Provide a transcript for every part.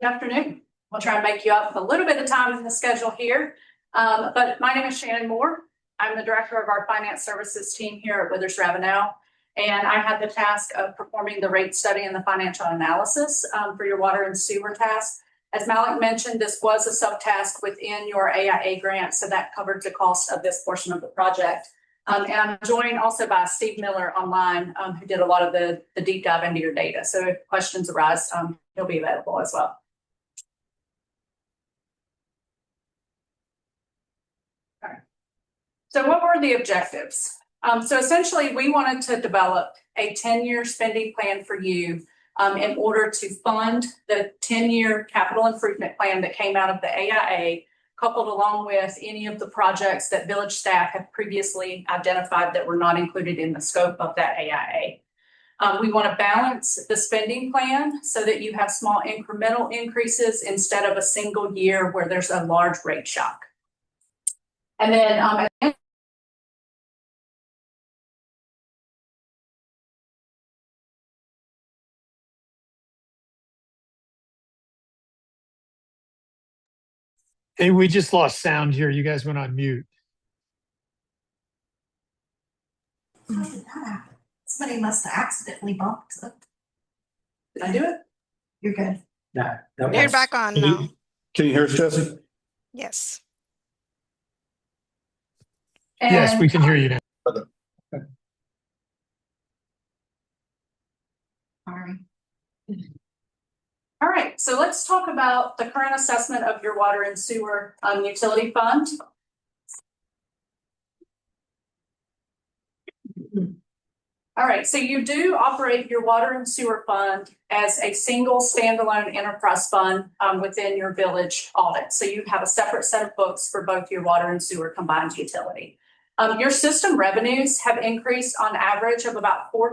Good afternoon. We'll try and make you up a little bit of time in the schedule here. But my name is Shannon Moore. I'm the director of our finance services team here at Withers Ravenel. And I had the task of performing the rate study and the financial analysis for your water and sewer task. As Malik mentioned, this was a subtask within your AIA grant, so that covered the cost of this portion of the project. And I'm joined also by Steve Miller online, who did a lot of the deep dive into your data. So if questions arise, he'll be available as well. So what were the objectives? So essentially, we wanted to develop a 10-year spending plan for you in order to fund the 10-year capital improvement plan that came out of the AIA, coupled along with any of the projects that village staff have previously identified that were not included in the scope of that AIA. We want to balance the spending plan so that you have small incremental increases instead of a single year where there's a large rate shock. And then Hey, we just lost sound here. You guys went on mute. How did that happen? Somebody must have accidentally bumped it. Did I do it? You're good. No, You're back on now. Can you hear us, Jesse? Yes. And, Yes, we can hear you now. Sorry. All right, so let's talk about the current assessment of your water and sewer utility fund. All right, so you do operate your water and sewer fund as a single standalone enterprise fund within your village audit. So you have a separate set of books for both your water and sewer combined utility. Your system revenues have increased on average of about 4%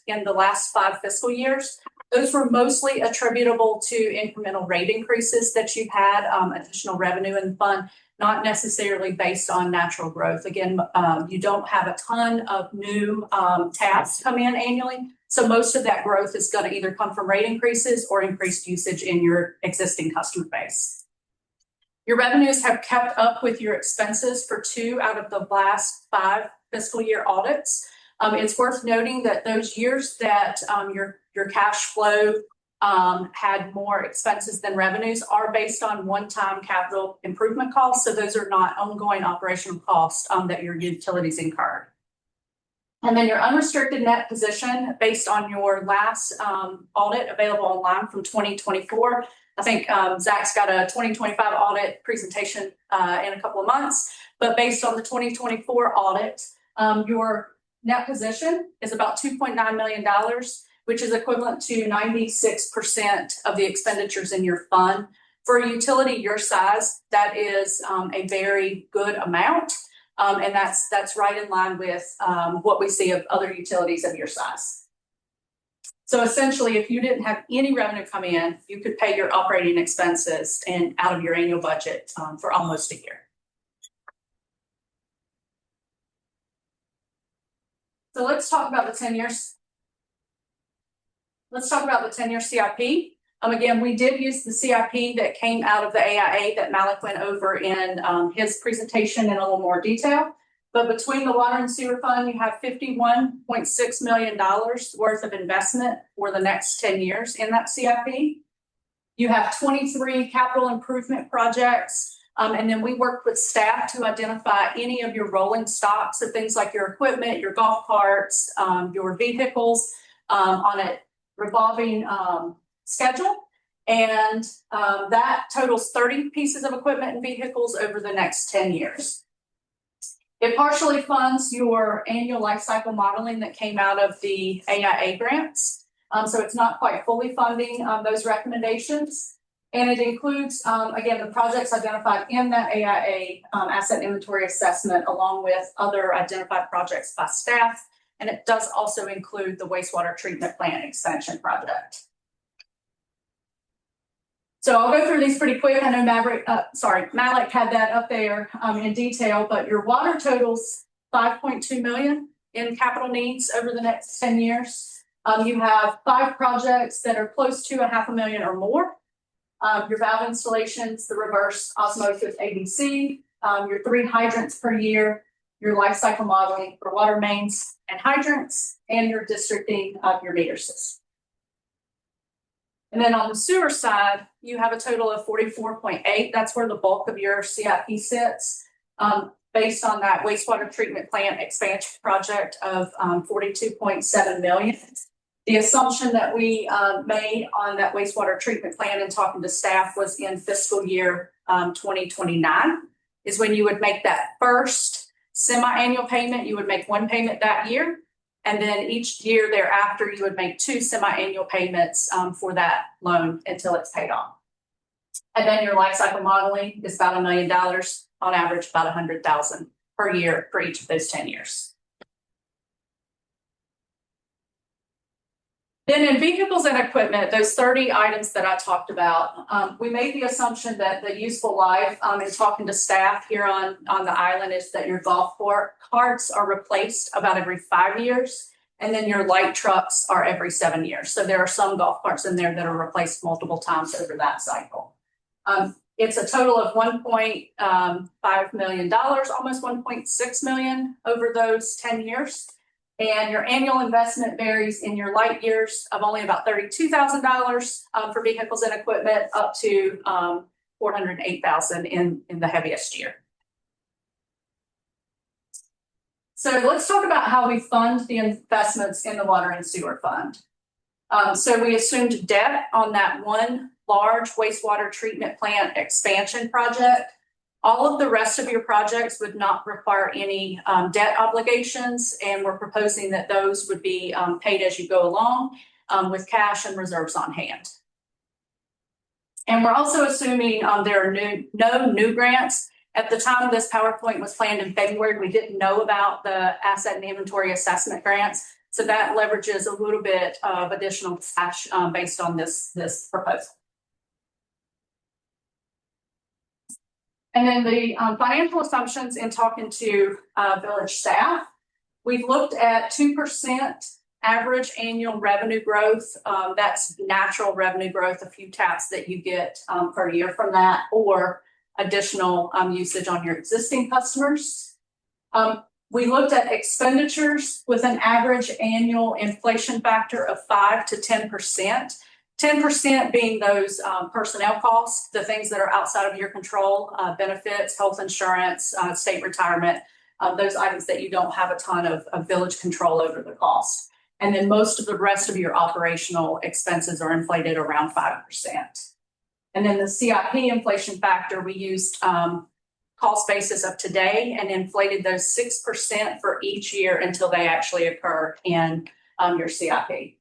in the last 5 fiscal years. Those were mostly attributable to incremental rate increases that you've had, additional revenue in the fund, not necessarily based on natural growth. Again, you don't have a ton of new taps come in annually. So most of that growth is going to either come from rate increases or increased usage in your existing customer base. Your revenues have kept up with your expenses for 2 out of the last 5 fiscal year audits. It's worth noting that those years that your cash flow had more expenses than revenues are based on one-time capital improvement costs. So those are not ongoing operational costs that your utilities incurred. And then your unrestricted net position based on your last audit available online from 2024. I think Zach's got a 2025 audit presentation in a couple of months, but based on the 2024 audit, your net position is about $2.9 million, which is equivalent to 96% of the expenditures in your fund. For a utility your size, that is a very good amount, and that's right in line with what we see of other utilities of your size. So essentially, if you didn't have any revenue come in, you could pay your operating expenses and out of your annual budget for almost a year. So let's talk about the 10 years. Let's talk about the 10-year CIP. Again, we did use the CIP that came out of the AIA that Malik went over in his presentation in a little more detail. But between the water and sewer fund, you have $51.6 million worth of investment for the next 10 years in that CIP. You have 23 capital improvement projects. And then we worked with staff to identify any of your rolling stock. So things like your equipment, your golf carts, your vehicles on a revolving schedule. And that totals 30 pieces of equipment and vehicles over the next 10 years. It partially funds your annual life cycle modeling that came out of the AIA grants. So it's not quite fully funding those recommendations. And it includes, again, the projects identified in that AIA asset inventory assessment, along with other identified projects by staff. And it does also include the wastewater treatment plant expansion project. So I'll go through these pretty quick. I know Malik had that up there in detail, but your water totals $5.2 million in capital needs over the next 10 years. You have 5 projects that are close to $500,000 or more. Your valve installations, the reverse osmosis ABC, your 3 hydrants per year, your life cycle modeling for water mains and hydrants, and your districting of your meter system. And then on the sewer side, you have a total of 44.8. That's where the bulk of your CIP sits, based on that wastewater treatment plant expansion project of 42.7 million. The assumption that we made on that wastewater treatment plant and talking to staff was in fiscal year 2029 is when you would make that first semi-annual payment. You would make 1 payment that year. And then each year thereafter, you would make 2 semi-annual payments for that loan until it's paid off. And then your life cycle modeling is about $1 million, on average about 100,000 per year for each of those 10 years. Then in vehicles and equipment, those 30 items that I talked about, we made the assumption that the useful life in talking to staff here on the island is that your golf carts are replaced about every 5 years, and then your light trucks are every 7 years. So there are some golf carts in there that are replaced multiple times over that cycle. It's a total of $1.5 million, almost $1.6 million over those 10 years. And your annual investment varies in your light years of only about $32,000 for vehicles and equipment up to $408,000 in the heaviest year. So let's talk about how we fund the investments in the water and sewer fund. So we assumed debt on that one large wastewater treatment plant expansion project. All of the rest of your projects would not require any debt obligations, and we're proposing that those would be paid as you go along with cash and reserves on hand. And we're also assuming there are no new grants. At the time this PowerPoint was planned in February, we didn't know about the asset and inventory assessment grants. So that leverages a little bit of additional cash based on this proposal. And then the financial assumptions in talking to village staff, we've looked at 2% average annual revenue growth. That's natural revenue growth, a few taps that you get per year from that, or additional usage on your existing customers. We looked at expenditures with an average annual inflation factor of 5 to 10%. 10% being those personnel costs, the things that are outside of your control, benefits, health insurance, state retirement, those items that you don't have a ton of village control over the cost. And then most of the rest of your operational expenses are inflated around 5%. And then the CIP inflation factor, we used cost basis of today and inflated those 6% for each year until they actually occur in your CIP.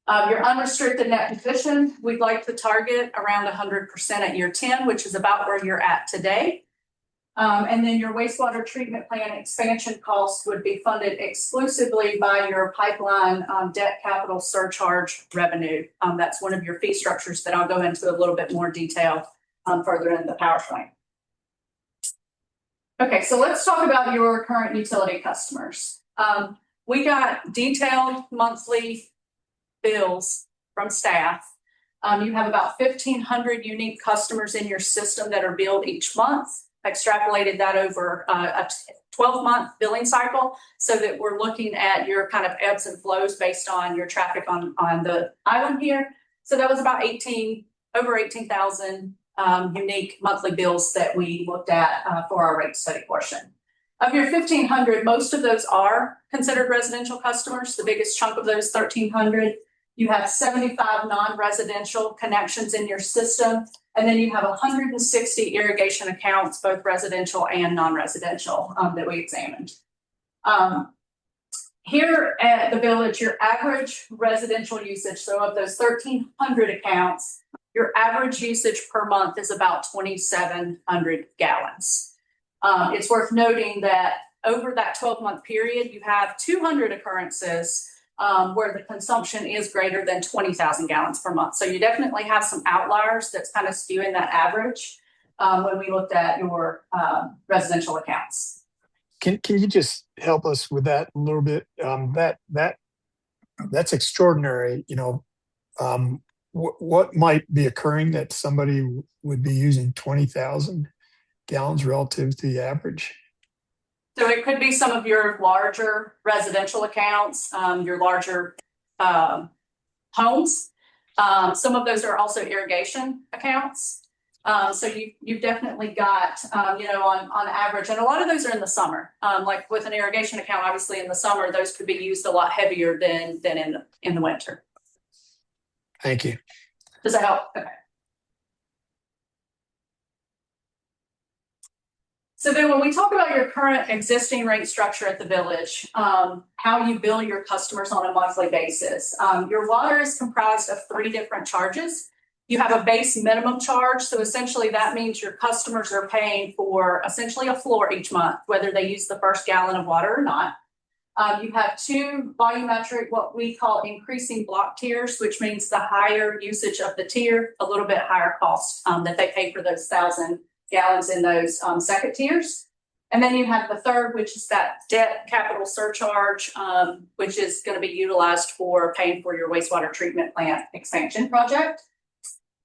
Your unrestricted net position, we'd like to target around 100% at year 10, which is about where you're at today. And then your wastewater treatment plant expansion costs would be funded exclusively by your pipeline debt capital surcharge revenue. That's one of your fee structures that I'll go into a little bit more detail further in the PowerPoint. Okay, so let's talk about your current utility customers. We got detailed monthly bills from staff. You have about 1,500 unique customers in your system that are billed each month. Extrapolated that over a 12-month billing cycle so that we're looking at your kind of ebbs and flows based on your traffic on the island here. So that was about over 18,000 unique monthly bills that we looked at for our rate study portion. Of your 1,500, most of those are considered residential customers. The biggest chunk of those 1,300. You have 75 non-residential connections in your system, and then you have 160 irrigation accounts, both residential and non-residential, that we examined. Here at the village, your average residential usage, so of those 1,300 accounts, your average usage per month is about 2,700 gallons. It's worth noting that over that 12-month period, you have 200 occurrences where the consumption is greater than 20,000 gallons per month. So you definitely have some outliers that's kind of skewing that average when we looked at your residential accounts. Can you just help us with that a little bit? That's extraordinary. what might be occurring that somebody would be using 20,000 gallons relative to the average? So it could be some of your larger residential accounts, your larger homes. Some of those are also irrigation accounts. So you've definitely got, on average, and a lot of those are in the summer. Like with an irrigation account, obviously in the summer, those could be used a lot heavier than in the winter. Thank you. Does that help? Okay. So then when we talk about your current existing rate structure at the village, how you bill your customers on a monthly basis, your water is comprised of 3 different charges. You have a base minimum charge. So essentially that means your customers are paying for essentially a floor each month, whether they use the first gallon of water or not. You have 2 volumetric, what we call increasing block tiers, which means the higher usage of the tier, a little bit higher cost that they pay for those 1,000 gallons in those second tiers. And then you have the third, which is that debt capital surcharge, which is going to be utilized for paying for your wastewater treatment plant expansion project.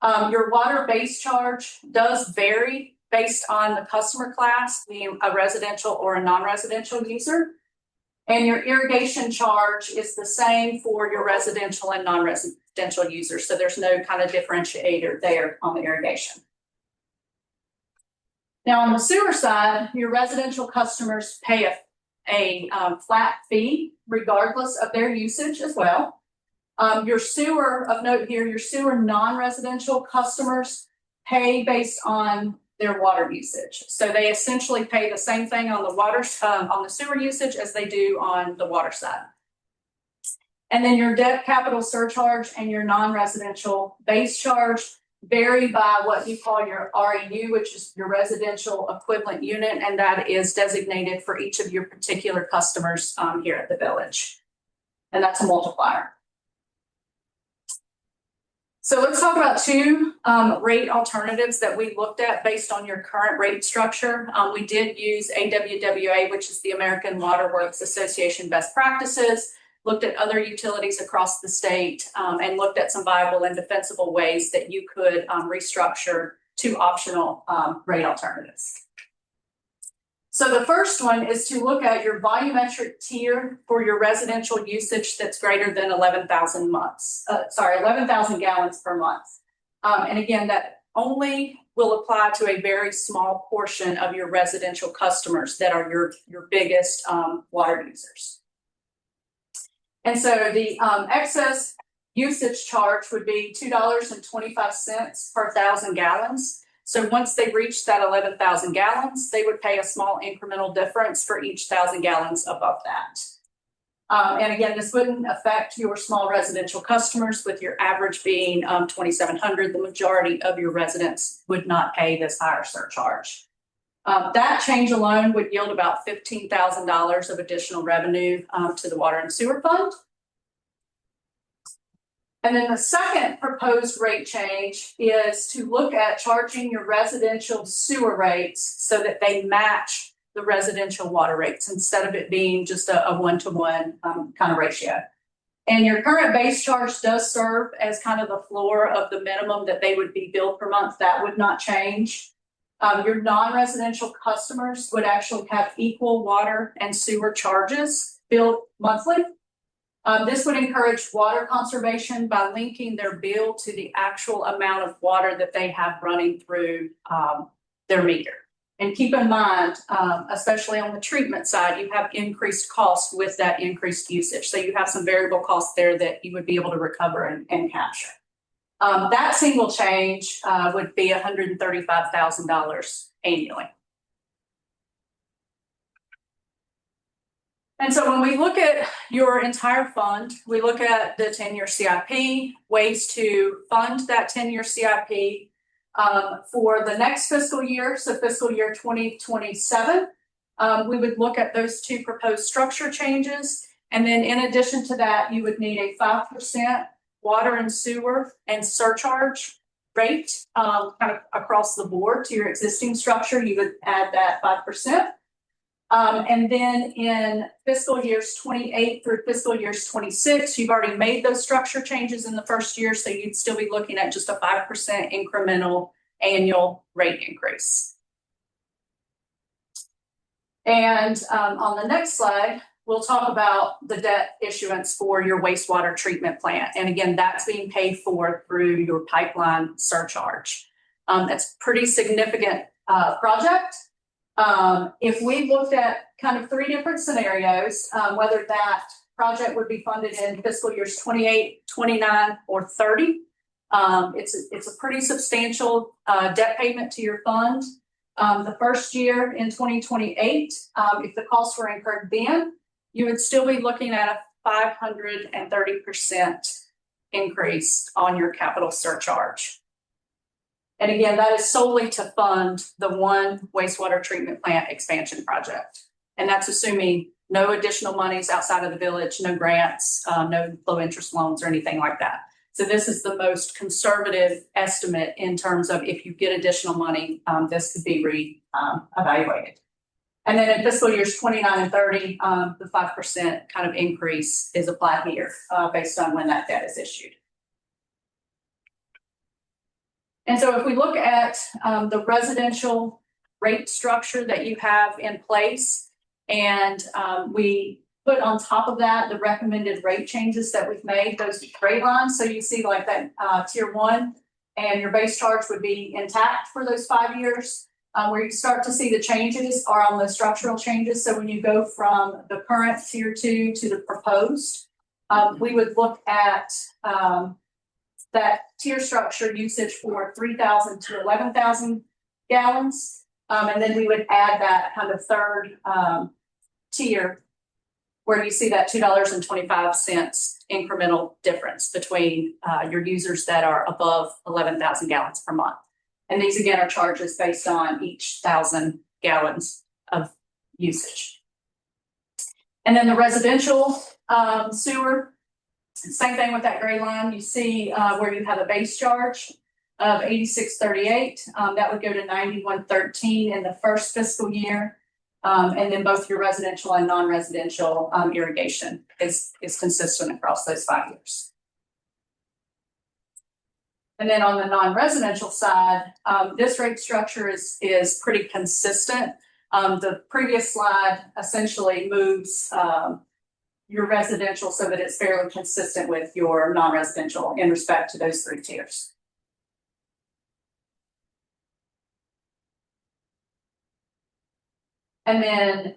Your water base charge does vary based on the customer class, being a residential or a non-residential user. And your irrigation charge is the same for your residential and non-residential users. So there's no kind of differentiator there on the irrigation. Now on the sewer side, your residential customers pay a flat fee regardless of their usage as well. Your sewer, of note here, your sewer non-residential customers pay based on their water usage. So they essentially pay the same thing on the water, on the sewer usage as they do on the water side. And then your debt capital surcharge and your non-residential base charge vary by what you call your REU, which is your residential equivalent unit, and that is designated for each of your particular customers here at the village. And that's a multiplier. So let's talk about 2 rate alternatives that we looked at based on your current rate structure. We did use AWWA, which is the American Water Works Association best practices, looked at other utilities across the state, and looked at some viable and defensible ways that you could restructure 2 optional rate alternatives. So the first one is to look at your volumetric tier for your residential usage that's greater than 11,000 gallons per month. And again, that only will apply to a very small portion of your residential customers that are your biggest water users. And so the excess usage charge would be $2.25 per 1,000 gallons. So once they reach that 11,000 gallons, they would pay a small incremental difference for each 1,000 gallons above that. And again, this wouldn't affect your small residential customers, with your average being 2,700. The majority of your residents would not pay this higher surcharge. That change alone would yield about $15,000 of additional revenue to the Water and Sewer Fund. And then the second proposed rate change is to look at charging your residential sewer rates so that they match the residential water rates instead of it being just a 1-to-1 kind of ratio. And your current base charge does serve as kind of the floor of the minimum that they would be billed per month. That would not change. Your non-residential customers would actually have equal water and sewer charges billed monthly. This would encourage water conservation by linking their bill to the actual amount of water that they have running through their meter. And keep in mind, especially on the treatment side, you have increased costs with that increased usage. So you have some variable costs there that you would be able to recover and capture. That single change would be $135,000 annually. And so when we look at your entire fund, we look at the 10-year CIP, ways to fund that 10-year CIP for the next fiscal year, so fiscal year 2027. We would look at those 2 proposed structure changes. And then in addition to that, you would need a 5% water and sewer and surcharge rate kind of across the board to your existing structure. You would add that 5%. And then in fiscal years 28 through fiscal years 26, you've already made those structure changes in the first year, so you'd still be looking at just a 5% incremental annual rate increase. And on the next slide, we'll talk about the debt issuance for your wastewater treatment plant. And again, that's being paid for through your pipeline surcharge. That's a pretty significant project. If we looked at kind of three different scenarios, whether that project would be funded in fiscal years 28, 29, or 30, it's a pretty substantial debt payment to your fund. The first year in 2028, if the costs were incurred then, you would still be looking at a 530% increase on your capital surcharge. And again, that is solely to fund the one wastewater treatment plant expansion project. And that's assuming no additional monies outside of the village, no grants, no low interest loans or anything like that. So this is the most conservative estimate in terms of if you get additional money, this could be re-evaluated. And then in fiscal years 29 and 30, the 5% kind of increase is applied here based on when that debt is issued. And so if we look at the residential rate structure that you have in place, and we put on top of that the recommended rate changes that we've made, those rate lines. So you see like that tier 1 and your base charge would be intact for those 5 years. Where you start to see the changes are on the structural changes. So when you go from the current tier 2 to the proposed, we would look at that tier structure usage for 3,000 to 11,000 gallons. And then we would add that kind of third tier where you see that $2.25 incremental difference between your users that are above 11,000 gallons per month. And these again are charges based on each 1,000 gallons of usage. And then the residential sewer, same thing with that gray line. You see where you have a base charge of $86.38. That would go to $91.13 in the first fiscal year. And then both your residential and non-residential irrigation is consistent across those 5 years. And then on the non-residential side, this rate structure is pretty consistent. The previous slide essentially moves your residential so that it's fairly consistent with your non-residential in respect to those three tiers. And then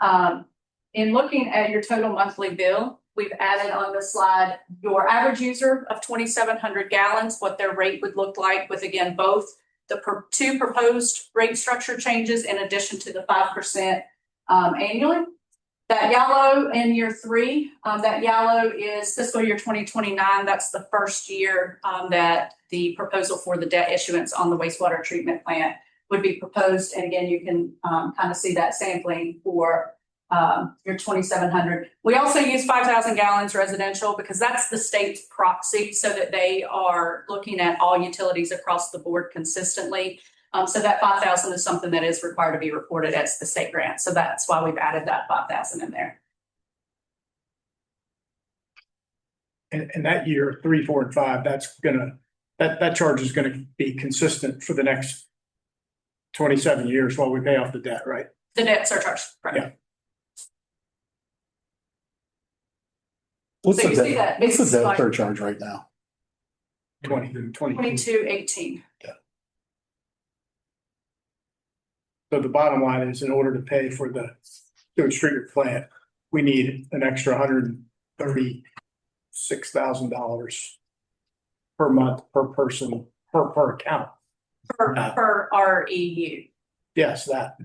in looking at your total monthly bill, we've added on this slide your average user of 2,700 gallons, what their rate would look like with, again, both the two proposed rate structure changes in addition to the 5% annually. That yellow in year 3, that yellow is fiscal year 2029. That's the first year that the proposal for the debt issuance on the wastewater treatment plant would be proposed. And again, you can kind of see that sampling for your 2,700. We also use 5,000 gallons residential because that's the state's proxy so that they are looking at all utilities across the board consistently. So that 5,000 is something that is required to be reported as the state grant. So that's why we've added that 5,000 in there. And that year, 3, 4, and 5, that's gonna that charge is gonna be consistent for the next 27 years while we pay off the debt, right? The debt surcharge, right? Yeah. What's So the you see that debt it's like surcharge right now? 22.18. So the bottom line is, in order to pay for the sewage treatment plant, we need an extra $136,000 per month per person per account. Per REU. Yes, that.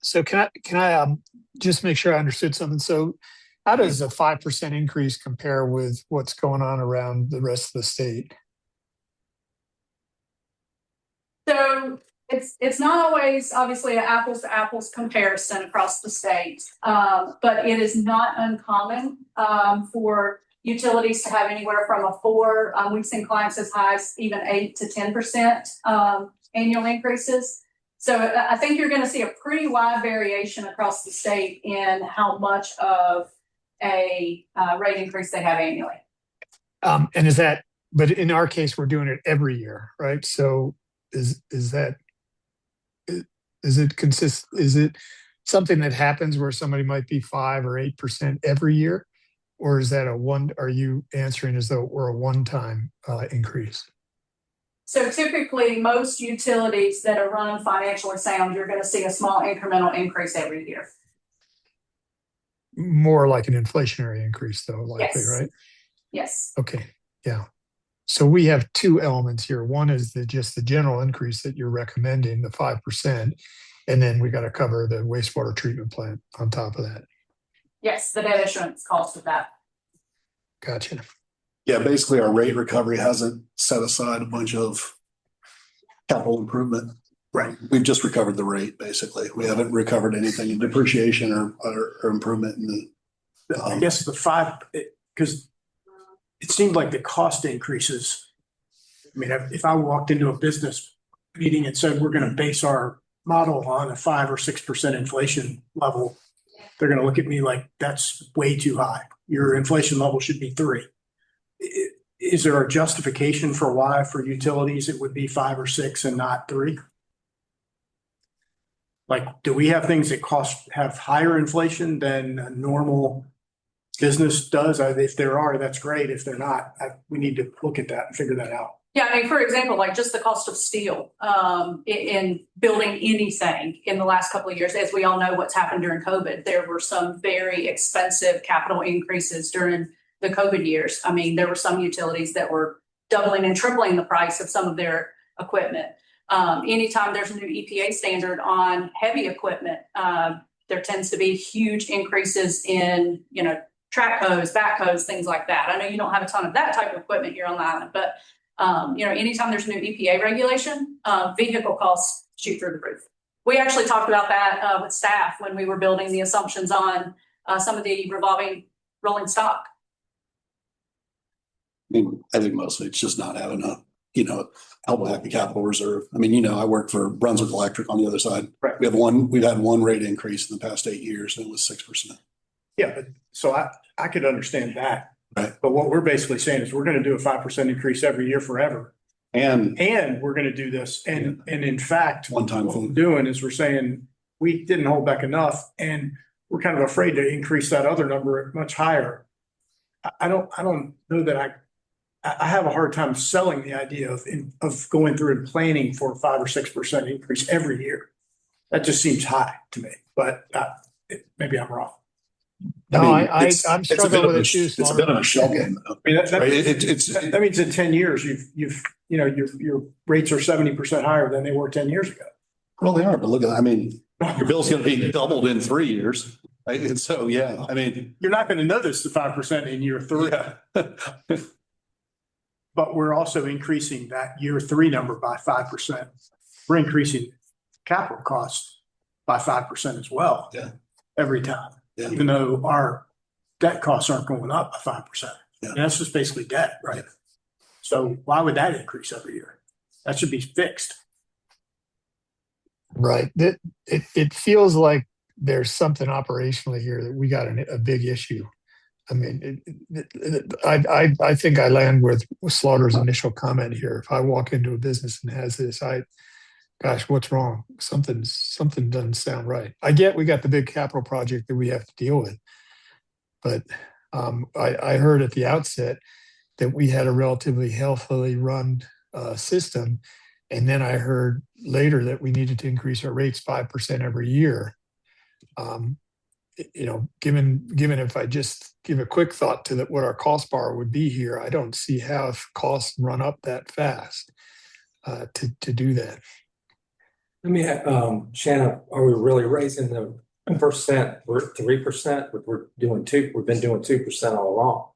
So can I just make sure I understood something? So how does a 5% increase compare with what's going on around the rest of the state? So it's not always obviously an apples to apples comparison across the state, but it is not uncommon for utilities to have anywhere from a 4. We've seen clients as high as even 8 to 10% annual increases. So I think you're gonna see a pretty wide variation across the state in how much of a rate increase they have annually. And is that, but in our case, we're doing it every year, right? So is that, is it something that happens where somebody might be 5 or 8% every year? Or is that are you answering as though we're a one-time increase? So typically, most utilities that are run financially sound, you're gonna see a small incremental increase every year. More like an inflationary increase though, likely, Yes. right? Yes. Okay, yeah. So we have two elements here. One is just the general increase that you're recommending, the 5%. And then we got to cover the wastewater treatment plant on top of that. Yes, the debt issuance cost of that. Gotcha. Yeah, basically our rate recovery hasn't set aside a bunch of capital improvement. Right. We've just recovered the rate, basically. We haven't recovered anything in depreciation or improvement in the. I guess the five, because it seemed like the cost increases. I mean, if I walked into a business meeting and said, we're going to base our model on a 5 or 6% inflation level, they're going to look at me like that's way too high. Your inflation level should be 3. Is there a justification for why for utilities it would be 5 or 6 and not 3? Like, do we have things that have higher inflation than a normal business does? If there are, that's great. If they're not, we need to look at that and figure that out. Yeah, I mean, for example, like just the cost of steel in building anything in the last couple of years, as we all know what's happened during COVID, there were some very expensive capital increases during the COVID years. I mean, there were some utilities that were doubling and tripling the price of some of their equipment. Anytime there's a new EPA standard on heavy equipment, there tends to be huge increases in, track hose, backhoes, things like that. I know you don't have a ton of that type of equipment here on the island, but anytime there's a new EPA regulation, vehicle costs shoot through the roof. We actually talked about that with staff when we were building the assumptions on some of the revolving rolling stock. I mean, I think mostly it's just not having a, happy capital reserve. I mean, I work for Brunswick Electric on the other side. Right. We've had one rate increase in the past 8 years, and it was 6%. Yeah, but so I could understand that. Right. But what we're basically saying is we're going to do a 5% increase every year forever. And We're going to do this. And in fact, one-time what we're thing. doing is we're saying we didn't hold back enough and we're kind of afraid to increase that other number much higher. I don't know that I have a hard time selling the idea of going through and planning for a 5 or 6% increase every year. That just seems high to me, but maybe I'm wrong. No, I'm it's a bit struggling of with a- it too. It's a bit of a shell game, though. I mean, that Right? that means in 10 years, your rates are 70% higher than they were 10 years ago. Well, they are, but look at, your bill's going to be doubled in 3 years. Right? And so, yeah, You're not going to notice the 5% in year 3, yeah. but we're also increasing that year 3 number by 5%. We're increasing capital costs by 5% as well. Yeah. Every time, Yeah. even though our debt costs aren't going up by 5%. Yeah. And that's just basically debt, right? So why would that increase every year? That should be fixed. Right. It feels like there's something operationally here that we got a big issue. I mean, I think I land with Slaughter's initial comment here. If I walk into a business and has this, gosh, what's wrong? Something doesn't sound right. I get we got the big capital project that we have to deal with, but I heard at the outset that we had a relatively healthily run system, and then I heard later that we needed to increase our rates 5% every year. Given if I just give a quick thought to what our cost bar would be here, I don't see how costs run up that fast to do that. Let me, Shannon, are we really raising the percent? We're 3%, but we've been doing 2% all along.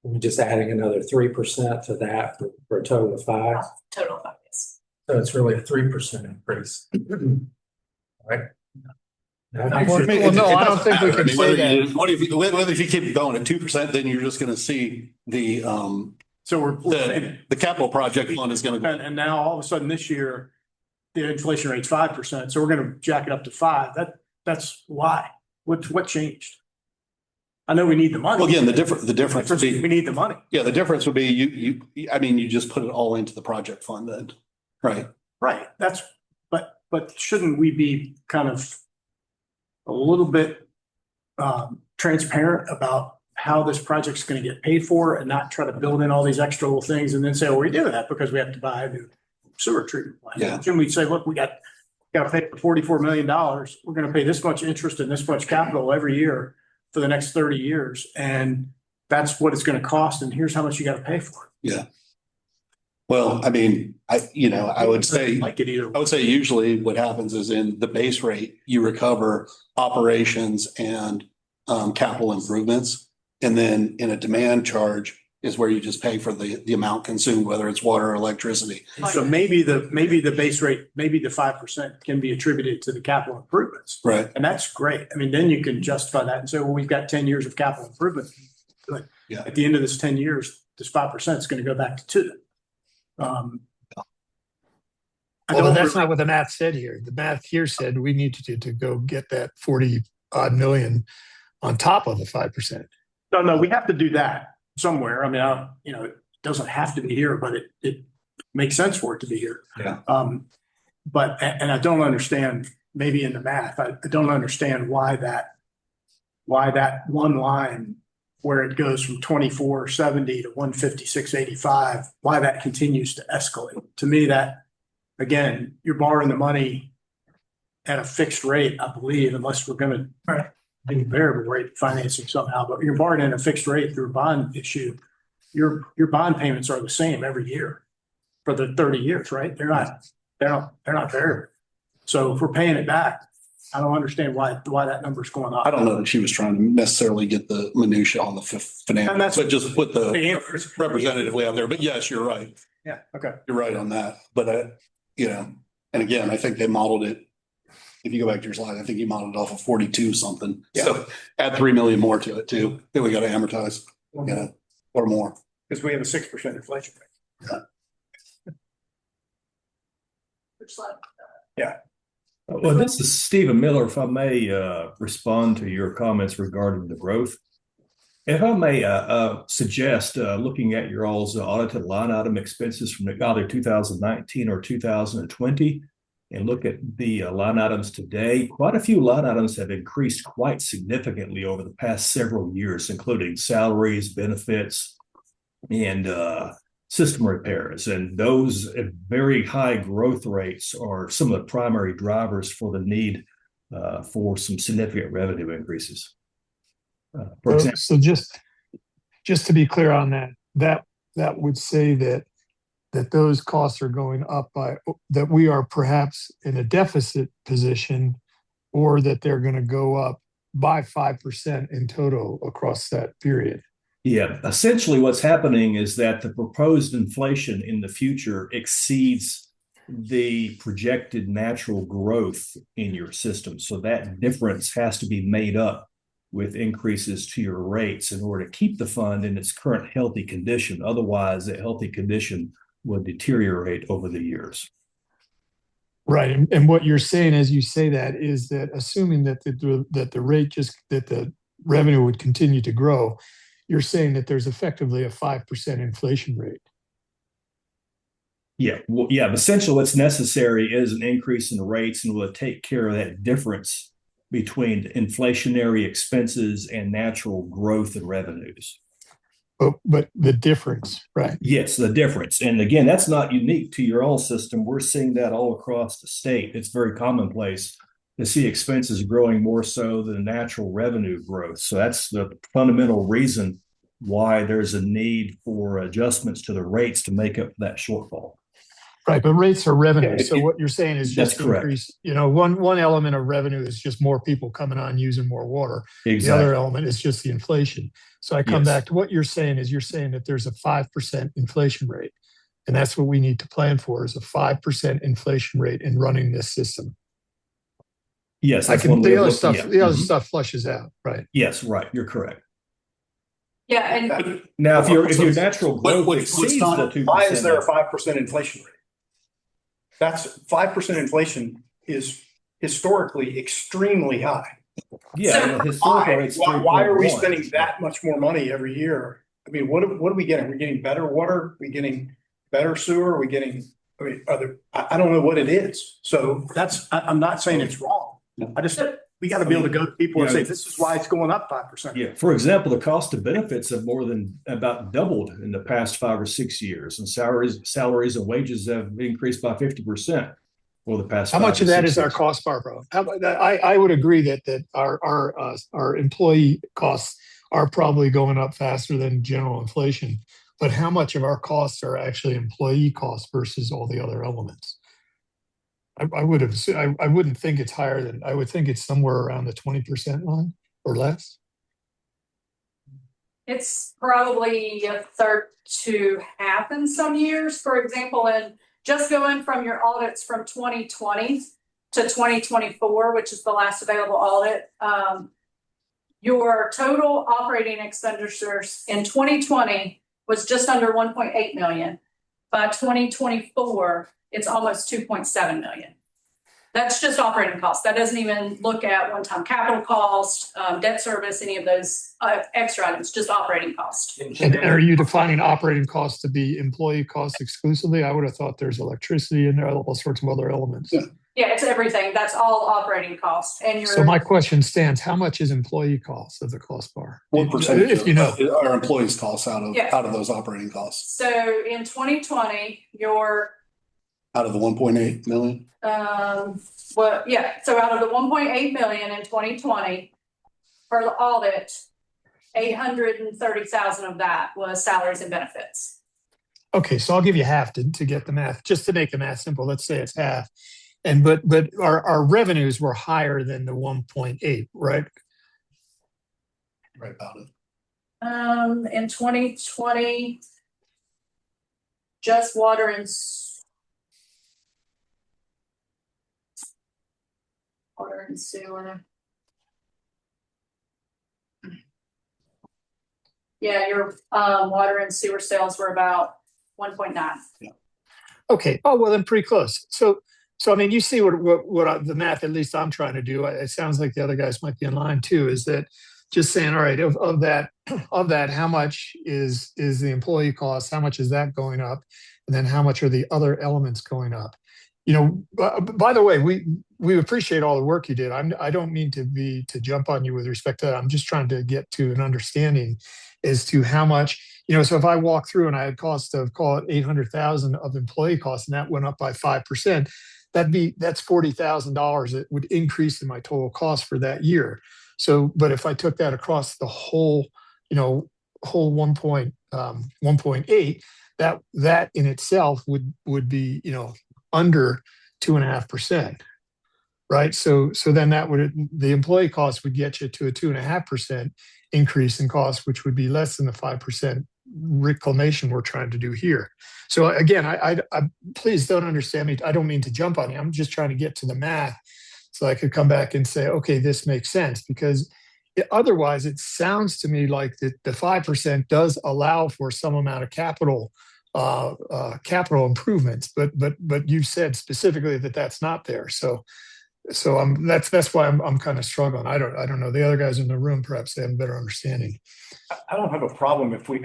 We're just adding another 3% to that for a total of 5. Total focus. So it's really a 3% increase. Right? Well, no, I don't think we can say that. Whether if you keep going at 2%, then you're just going to see the So we're saying, capital project fund is going to go. and now all of a sudden this year, the inflation rate's 5%, so we're gonna jack it up to 5. That's why. What changed? I know we need the money. Well, again, the difference would We be, need the money. yeah, the difference would be I mean, you just put it all into the project fund then, right? Right, but shouldn't we be kind of a little bit transparent about how this project's gonna get paid for and not try to build in all these extra little things and then say, well, we do that because we have to buy a new sewer treatment plant. Yeah. Shouldn't we say, look, we got to pay for $44 million. We're gonna pay this much interest and this much capital every year for the next 30 years. And that's what it's gonna cost. And here's how much you gotta pay for it. Well, I mean, I would say, Like it either. I would say usually what happens is in the base rate, you recover operations and capital improvements. And then in a demand charge is where you just pay for the amount consumed, whether it's water or electricity. So maybe the base rate, maybe the 5% can be attributed to the capital improvements. Right. And that's great. I mean, then you can justify that and say, well, we've got 10 years of capital improvement. But Yeah. at the end of this 10 years, this 5% is going to go back to 2. Well, that's not what the math said here. The math here said we needed to go get that 40 odd million on top of the 5%. No, we have to do that somewhere. I mean, it doesn't have to be here, but it makes sense for it to be here. Yeah. But I don't understand, maybe in the math, I don't understand why that one line where it goes from 2470 to 156.85, why that continues to escalate. To me, that, again, you're borrowing the money at a fixed rate, I believe, unless we're going to do variable rate financing somehow, but you're borrowing at a fixed rate through a bond issue. Your bond payments are the same every year for the 30 years, right? They're not variable. So if we're paying it back, I don't understand why that number's going up. I don't know that she was trying to necessarily get the minutia on the finance, And that's- but just put the answers. representatively out there. But yes, you're right. Yeah, okay. You're right on that. But, and again, I think they modeled it. If you go back to your slide, I think you modeled it off of 42 something. So add 3 million more to it too. Then we got to amortize, or more. Because we have a 6% inflation rate. Which slide? Well, this is Stephen Miller. If I may respond to your comments regarding the growth. If I may suggest looking at your all's audited line item expenses from either 2019 or 2020 and look at the line items today, quite a few line items have increased quite significantly over the past several years, including salaries, benefits, and system repairs. And those very high growth rates are some of the primary drivers for the need for some significant revenue increases. For example, So just to be clear on that would say that those costs are going up by, that we are perhaps in a deficit position, or that they're going to go up by 5% in total across that period. yeah, essentially what's happening is that the proposed inflation in the future exceeds the projected natural growth in your system. So that difference has to be made up with increases to your rates in order to keep the fund in its current healthy condition. Otherwise, that healthy condition will deteriorate over the years. Right. And what you're saying as you say that is that assuming that the revenue would continue to grow, you're saying that there's effectively a 5% inflation rate. Yeah, well, yeah. Essentially, what's necessary is an increase in the rates, and will take care of that difference between inflationary expenses and natural growth in revenues. But the difference, right? Yes, the difference. And again, that's not unique to your all system. We're seeing that all across the state. It's very commonplace to see expenses growing more so than natural revenue growth. So that's the fundamental reason why there's a need for adjustments to the rates to make up that shortfall. Right, but rates are revenue. Yeah, So what you're saying is that's just correct. increase. One element of revenue is just more people coming on using more water. The Exactly. other element is just the inflation. So I come Yes. back to what you're saying is you're saying that there's a 5% inflation rate, and that's what we need to plan for, is a 5% inflation rate in running this system. Yes, I that's can one way the of other looking stuff. at it. The other Mhm. stuff flushes out, right? Yes, right. You're correct. Yeah, and Now, if your natural growth What's exceeds the not, 2%, Why is there a 5% inflation rate? That's 5% inflation is historically extremely high. Yeah, and the historical rate's Why are we 3.1. spending that much more money every year? I mean, what are we getting? Are we getting better water? Are we getting better sewer? Are we getting, I mean, I don't know what it is. So I'm not saying it's wrong. I just, we got to be able to go to people and say, this is why it's going up 5%. Yeah, for example, the cost of benefits have more than about doubled in the past 5 or 6 years, and salaries and wages have increased by 50% for the past. How 5 much to of that 6 is our years. cost, Barbara? I would agree that our employee costs are probably going up faster than general inflation. But how much of our costs are actually employee costs versus all the other elements? I wouldn't think it's higher than, I would think it's somewhere around the 20% line or less. It's probably a third to half in some years. For example, in just going from your audits from 2020 to 2024, which is the last available audit, your total operating expenditures in 2020 was just under 1.8 million. By 2024, it's almost 2.7 million. That's just operating costs. That doesn't even look at one-time capital cost, debt service, any of those extra items, just operating costs. And are you defining operating costs to be employee costs exclusively? I would have thought there's electricity in there, all sorts of other elements. Yeah, it's everything. That's all operating costs. And So my question stands, how much is employee costs of the cost bar? What percentage If you know. our employees costs out of Yeah. those operating costs? So in 2020, your Out of the 1.8 million? so out of the 1.8 million in 2020 for the audit, 830,000 of that was salaries and benefits. Okay, so I'll give you half to get the math, just to make the math simple. Let's say it's half. And but our revenues were higher than the 1.8, right? Right about it. In 2020, just water and sewer. Yeah, your water and sewer sales were about 1.9. Okay. Oh, well, then pretty close. So I mean, you see the math, at least I'm trying to do. It sounds like the other guys might be in line too. Is that just saying, all right, of that, how much is the employee cost? How much is that going up? And then how much are the other elements going up? You know, by the way, we appreciate all the work you did. I don't mean to jump on you with respect to that. I'm just trying to get to an understanding as to how much, you know, so if I walk through and I had cost of, call it 800,000 of employee costs, and that went up by 5%, that's $40,000 that would increase in my total cost for that year. So, but if I took that across the whole 1.8, that in itself would be, you know, under 2.5%, right? So then the employee cost would get you to a 2.5% increase in cost, which would be less than the 5% reclamation we're trying to do here. So again, I please don't understand me. I don't mean to jump on you. I'm just trying to get to the math so I could come back and say, okay, this makes sense, because otherwise it sounds to me like the 5% does allow for some amount of capital improvements, but you said specifically that that's not there. So that's why I'm kind of struggling. I don't know. The other guys in the room, perhaps they have a better understanding. I don't have a problem if we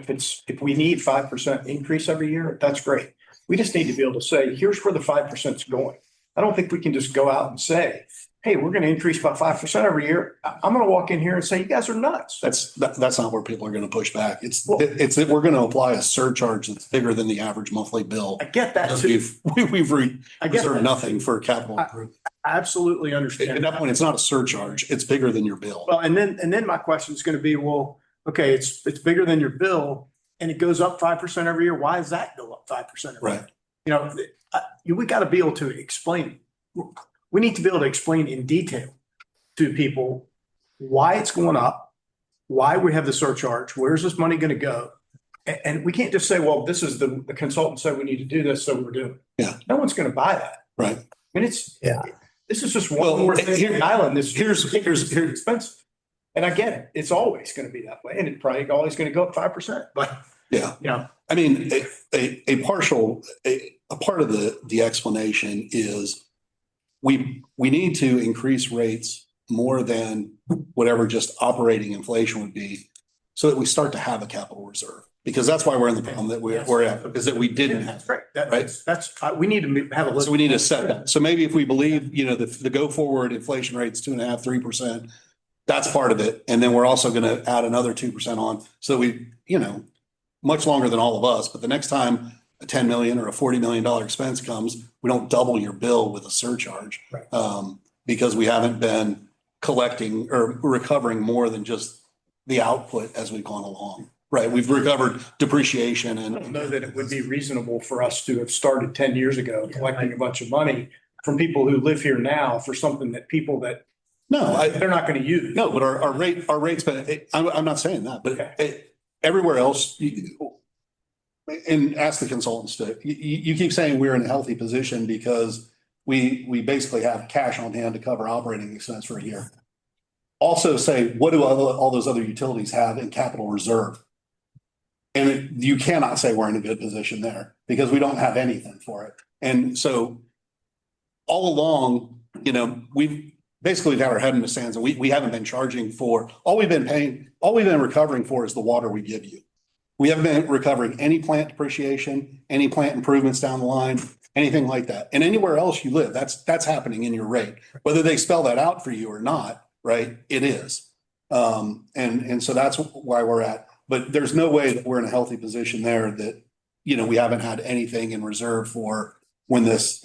need 5% increase every year, that's great. We just need to be able to say, here's where the 5% is going. I don't think we can just go out and say, hey, we're going to increase by 5% every year. I'm going to walk in here and say, you guys are nuts. That's not where people are going to push back. It's that we're going to apply a surcharge that's bigger than the average monthly bill. I get that too. We've reserved nothing for capital improvement. I absolutely understand. At that point, it's not a surcharge. It's bigger than your bill. Well, and then my question is going to be, well, okay, it's bigger than your bill and it goes up 5% every year. Why does that go up 5% every year? Right. You know, we got to be able to explain. We need to be able to explain in detail to people why it's going up, why we have the surcharge, where's this money going to go? And we can't just say, well, this is the consultant said we need to do this, so we're doing it. Yeah. No one's going to buy that. Right. And this is just one more thing in the island. Here's expensive. And I get it. It's always going to be that way. And it's probably always going to go up 5%. But yeah. you know, I mean, a partial a part of the explanation is we need to increase rates more than whatever just operating inflation would be so that we start to have a capital reserve. Because that's why we're in the problem that we're at, because that we didn't have. Right. Right. We need to have a list. So we need to set that. So maybe if we believe, the go forward inflation rate's 2.5%, 3%, that's part of it. And then we're also going to add another 2% on. So we, much longer than all of us, but the next time a 10 million or a $40 million expense comes, we don't double your bill with a surcharge. Right. Because we haven't been collecting or recovering more than just the output as we've gone along. Right. We've recovered depreciation I don't and know that it would be reasonable for us to have started 10 years ago collecting a bunch of money from people who live here now for something that people that they're not going to use. No, but our rates, but I'm not saying that, but Okay. everywhere else, and ask the consultants to, you keep saying we're in a healthy position because we basically have cash on hand to cover operating expense for a year. Also say, what do all those other utilities have in capital reserve? And you cannot say we're in a good position there because we don't have anything for it. And so all along, we've had our head in the sands and we haven't been charging for, all we've been recovering for is the water we give you. We haven't been recovering any plant depreciation, any plant improvements down the line, anything like that. And anywhere else you live, that's happening in your rate, whether they spell that out for you or not, right? It is. And so that's why we're at. But there's no way that we're in a healthy position there that, we haven't had anything in reserve for when this,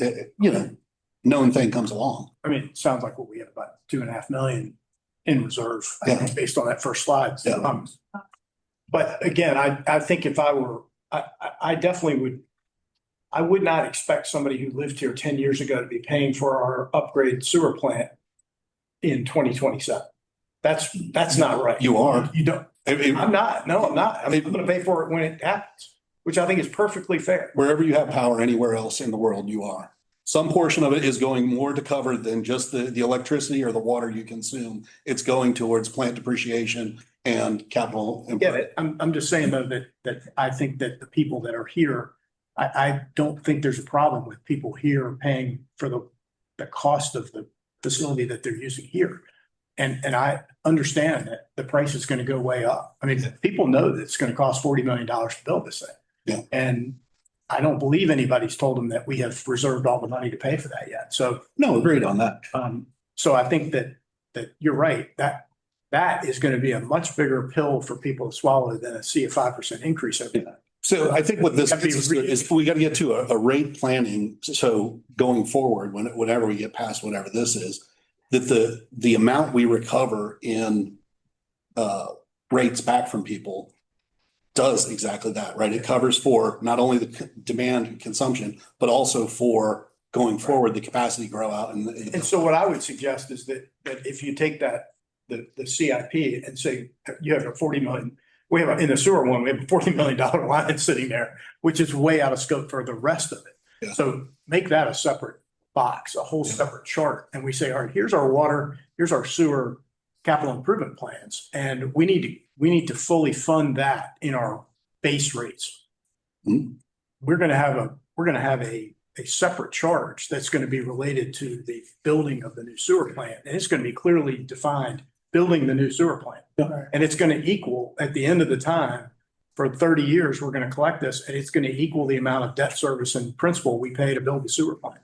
known thing comes along. I mean, it sounds like what we have about 2.5 million in reserve, I Yeah. think, based on that first slide. Yeah. But again, I think if I were, I definitely I would not expect somebody who lived here 10 years ago to be paying for our upgrade sewer plant in 2027. That's not right. You are. You don't. I'm not. No, I'm not. I'm going to pay for it when it happens, which I think is perfectly fair. Wherever you have power anywhere else in the world, you are. Some portion of it is going more to cover than just the electricity or the water you consume. It's going towards plant depreciation and capital. Get it. I'm just saying though that I think that the people that are here, I don't think there's a problem with people here paying for the cost of the facility that they're using here. And I understand that the price is going to go way up. I mean, people know that it's going to cost $40 million to build this thing. Yeah. And I don't believe anybody's told them that we have reserved all the money to pay for that yet. So, No, agreed on that. so I think that you're right, that is going to be a much bigger pill for people to swallow than a 5% increase over that. So I think what this gets us to is we got to get to a rate planning. So going forward, whenever we get past whatever this is, that the amount we recover in rates back from people does exactly that, right? It covers for not only the demand and consumption, but also for going forward, the capacity grow out. And so what I would suggest is that if you take the CIP and say you have a 40 million, we have in the sewer one, we have a $40 million line sitting there, which is way out of scope for the rest of it. Yeah. So make that a separate box, a whole separate chart. And we say, all right, here's our water, here's our sewer capital improvement plans. And we need to fully fund that in our base rates. Mhm. We're going to have a separate charge that's going to be related to the building of the new sewer plant. And it's going to be clearly defined, building the new sewer plant. And it's going to equal at the end of the time for 30 years, we're going to collect this and it's going to equal the amount of debt service and principal we pay to build the sewer plant.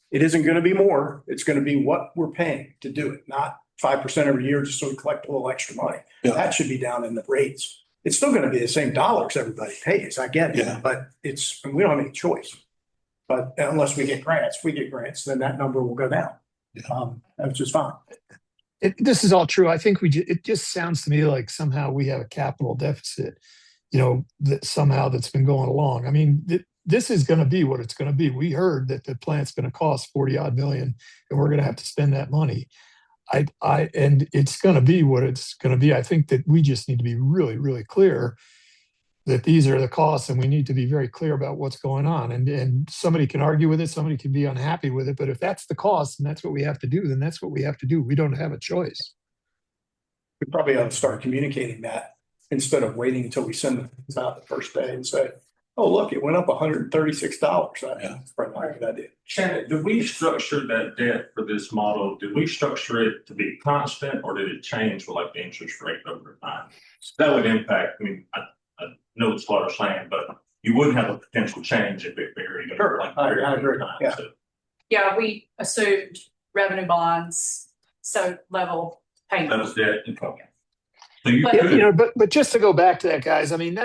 It isn't going to be more. It's going to be what we're paying to do it, not 5% every year just so we collect a little extra money. Yeah. That should be down in the rates. It's still going to be the same dollars everybody pays. I get it, Yeah. but we don't have any choice. But unless we get grants, if we get grants, then that number will go down. Yeah. That's just fine. This is all true. I think it just sounds to me like somehow we have a capital deficit, that somehow that's been going along. I mean, this is going to be what it's going to be. We heard that the plant's going to cost 40 odd million and we're going to have to spend that money. And it's going to be what it's going to be. I think that we just need to be really, really clear that these are the costs and we need to be very clear about what's going on. And somebody can argue with it, somebody can be unhappy with it, but if that's the cost and that's what we have to do, then that's what we have to do. We don't have a choice. We probably ought to start communicating that instead of waiting until we send it out the first day and say, oh, look, it went up $136. Yeah. That's probably not a good idea. Shannon, did we structure that debt for this model? Did we structure it to be constant or did it change with like the interest rate over time? So that would impact, I know it's Slaughter's land, but you wouldn't have a potential change if it varied. over, Sure, like I period of agree. time. Yeah. So Yeah, we assumed revenue bonds, so level that payment. was debt. So you But- You could, know, but just to go back to that, guys, I mean,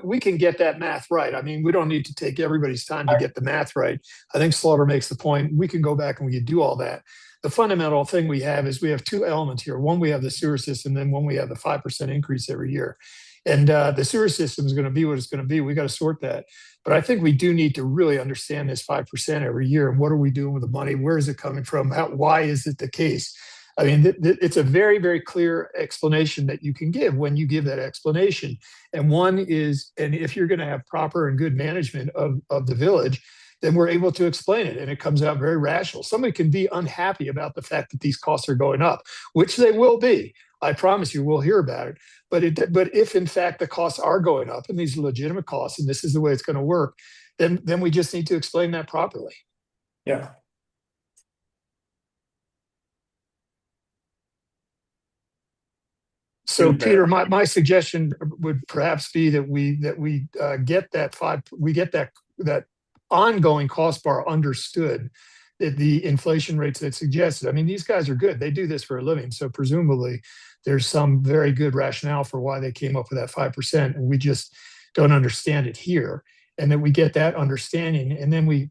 we can get that math right. I mean, we don't need to take everybody's time to get the math right. I think Slaughter makes the point. We can go back and we can do all that. The fundamental thing we have is we have two elements here. One, we have the sewer system, then one, we have the 5% increase every year. And the sewer system is going to be what it's going to be. We got to sort that. But I think we do need to really understand this 5% every year. And what are we doing with the money? Where is it coming from? Why is it the case? I mean, it's a very, very clear explanation that you can give when you give that explanation. And one is, and if you're going to have proper and good management of the village, then we're able to explain it and it comes out very rational. Somebody can be unhappy about the fact that these costs are going up, which they will be. I promise you, we'll hear about it. But if in fact the costs are going up and these are legitimate costs and this is the way it's going to work, then we just need to explain that properly. Yeah. So Good, Peter, my suggestion would perhaps be that we get that ongoing cost bar understood, that the inflation rates that suggested. I mean, these guys are good. They do this for a living. So presumably there's some very good rationale for why they came up with that 5%. And we just don't understand it here. And then we get that understanding, and then we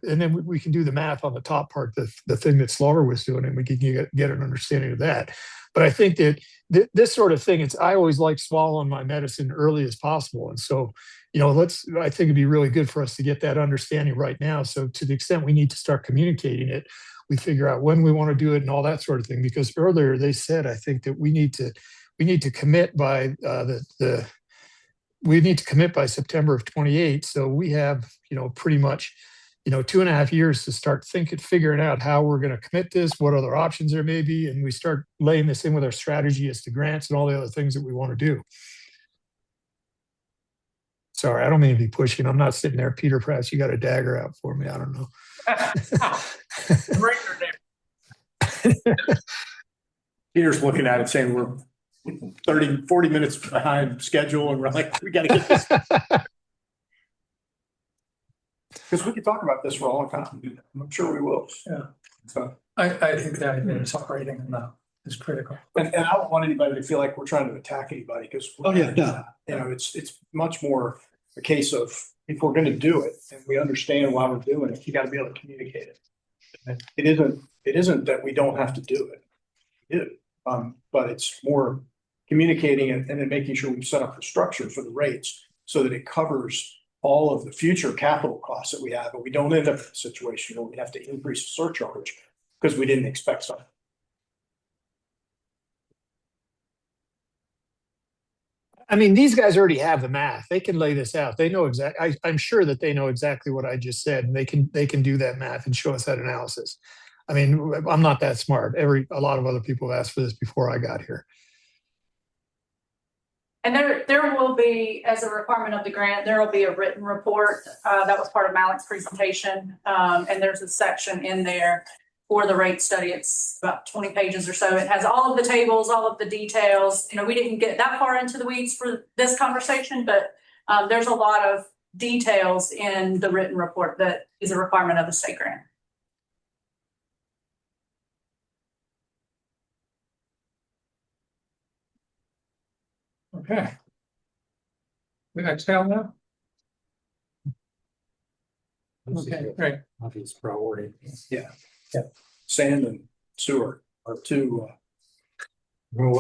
can do the math on the top part, the thing that Slaughter was doing, and we can get an understanding of that. But I think that this sort of thing, I always like swallowing my medicine early as possible. And so, I think it'd be really good for us to get that understanding right now. So to the extent we need to start communicating it, we figure out when we want to do it and all that sort of thing. Because earlier they said, I think that we need to commit by we need to commit by September of 28. So we have, pretty much, 2.5 years to start figuring out how we're going to commit this, what other options there may be. And we start laying this in with our strategy as to grants and all the other things that we want to do. Sorry, I don't mean to be pushing. I'm not sitting there. Peter, perhaps you got a dagger out for me. I don't know. Peter's looking at it saying we're 40 minutes behind schedule and we're like, we got to get this. Because we could talk about this for a long time. I'm sure we will. Yeah. So, I think that it's operating is critical. and I don't want anybody to feel like we're trying to attack anybody because. Oh, yeah, no. It's much more a case of if we're going to do it and we understand why we're doing it, you got to be able to communicate it. And it isn't that we don't have to do it. We do. But it's more communicating it and then making sure we set up the structure for the rates so that it covers all of the future capital costs that we have, and we don't end up in a situation where we have to increase the surcharge because we didn't expect something. I mean, these guys already have the math. They can lay this out. They know exactly. I'm sure that they know exactly what I just said, and they can do that math and show us that analysis. I mean, I'm not that smart. A lot of other people have asked for this before I got here. And there will be, as a requirement of the grant, there will be a written report. That was part of Malik's presentation. And there's a section in there for the rate study. It's about 20 pages or so. It has all of the tables, all of the details. We didn't get that far into the weeds for this conversation, but there's a lot of details in the written report that is a requirement of the state grant. Okay. We exhale now? Okay, great. Obvious priority. Sand and sewer are two. I'm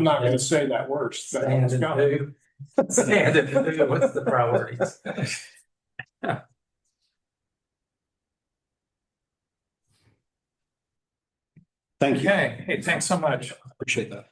not going to say that word. Sand and poo. Sand and poo, what's the priorities? Thank you. Okay, hey, thanks so much. Appreciate that.